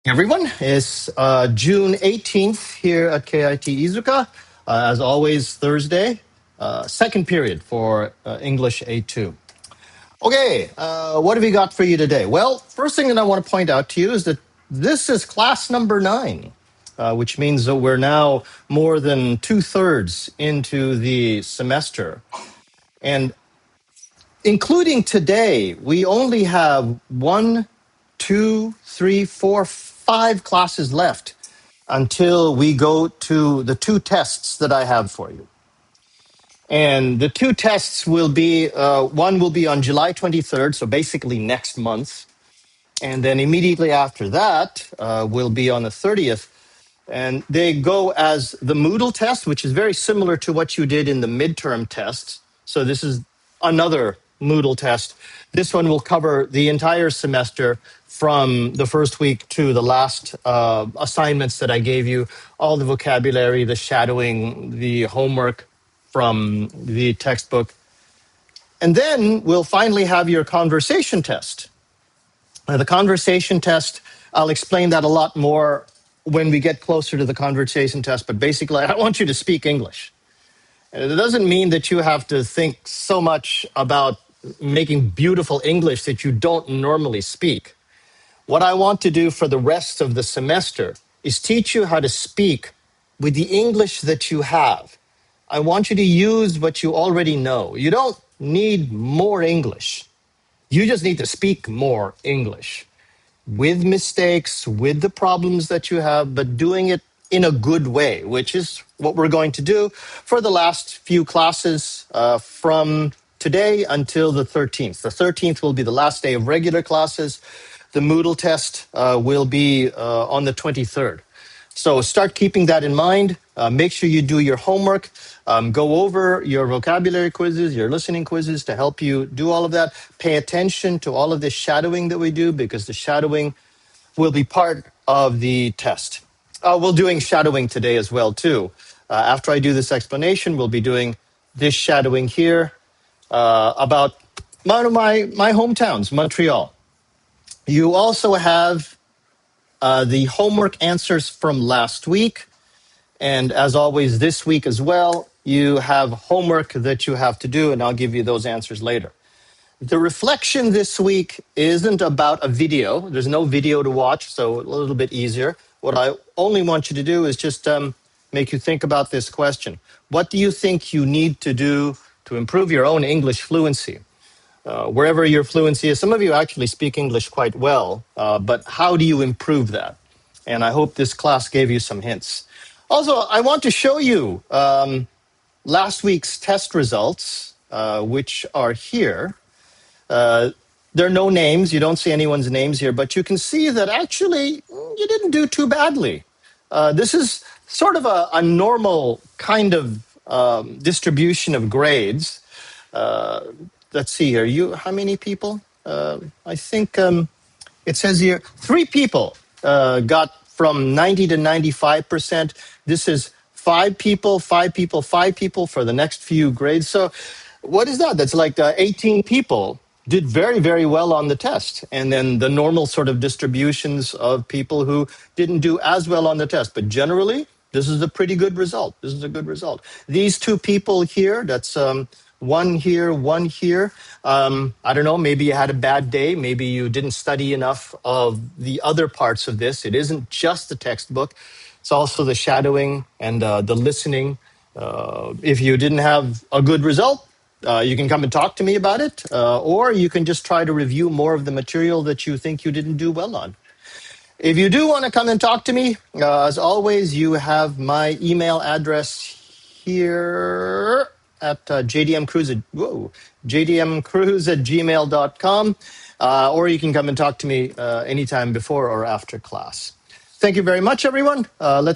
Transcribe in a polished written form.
Everyone, it's June 18th here at KIT Iizuka. As always, Thursday, second period for English A2. Okay, what have we got for you today? Well, first thing that I want to point out to you is that this is class number 9, which means that we're now more than 2/3 into the semester. And including today, we only have 1, 2, 3, 4, 5 classes left until we go to the 2 tests that I have for you. And the 2 tests will be, one will be on July 23rd, so basically next month. And then immediately after that will be on the 30th. And they go as the Moodle test, which is very similar to what you did in the midterm test. So this is another Moodle test. This one will cover the entire semester from the first week to the last assignments that I gave you, all the vocabulary, the shadowing, the homework from the textbook. And then we'll finally have your conversation test. The conversation test, I'll explain that a lot more when we get closer to the conversation test, but basically I want you to speak English. And it doesn't mean that you have to think so much about making beautiful English that you don't normally speak. What I want to do for the rest of the semester is teach you how to speak with the English that you have. I want you to use what you already know. You don't need more English. You just need to speak more English with mistakes, with the problems that you have, but doing it in a good way, which is what we're going to do for the last few classes from today until the 13th. The 13th will be the last day of regular classes. The Moodle test will be on the 23rd. So start keeping that in mind. Make sure you do your homework. Go over your vocabulary quizzes, your listening quizzes to help you do all of that. Pay attention to all of this shadowing that we do because the shadowing will be part of the test. We're doing shadowing today as well, too. After I do this explanation, we'll be doing this shadowing here about one of my hometowns, Montreal. You also have the homework answers from last week. And as always, this week as well, you have homework that you have to do, and I'll give you those answers later. The reflection this week isn't about a video. There's no video to watch, so a little bit easier. What I only want you to do is just make you think about this question. What do you think you need to do to improve your own English fluency? Wherever your fluency is, some of you actually speak English quite well, but how do you improve that? And I hope this class gave you some hints. Also, I want to show you last week's test results, which are here. There are no names. You don't see anyone's names here, but you can see that actually you didn't do too badly. This is sort of a normal kind of distribution of grades. Let's see here. How many people? I think it says here 3 people got from 90 to 95%. This is 5 people, 5 people, 5 people for the next few grades. So what is that? That's like 18 people did very, very well on the test. And then the normal sort of distributions of people who didn't do as well on the test. But generally, this is a pretty good result. This is a good result. These 2 people here, that's one here, one here. I don't know, maybe you had a bad day. Maybe you didn't study enough of the other parts of this. It isn't just the textbook. It's also the shadowing and the listening. If you didn't have a good result, you can come and talk to me about it, or you can just try to review more of the material that you think you didn't do well on. If you do want to come and talk to me, as always, you have my email address here at jdmcruz@gmail.com, or you can come and talk to me anytime before or after class. Thank you very much, everyone. Let's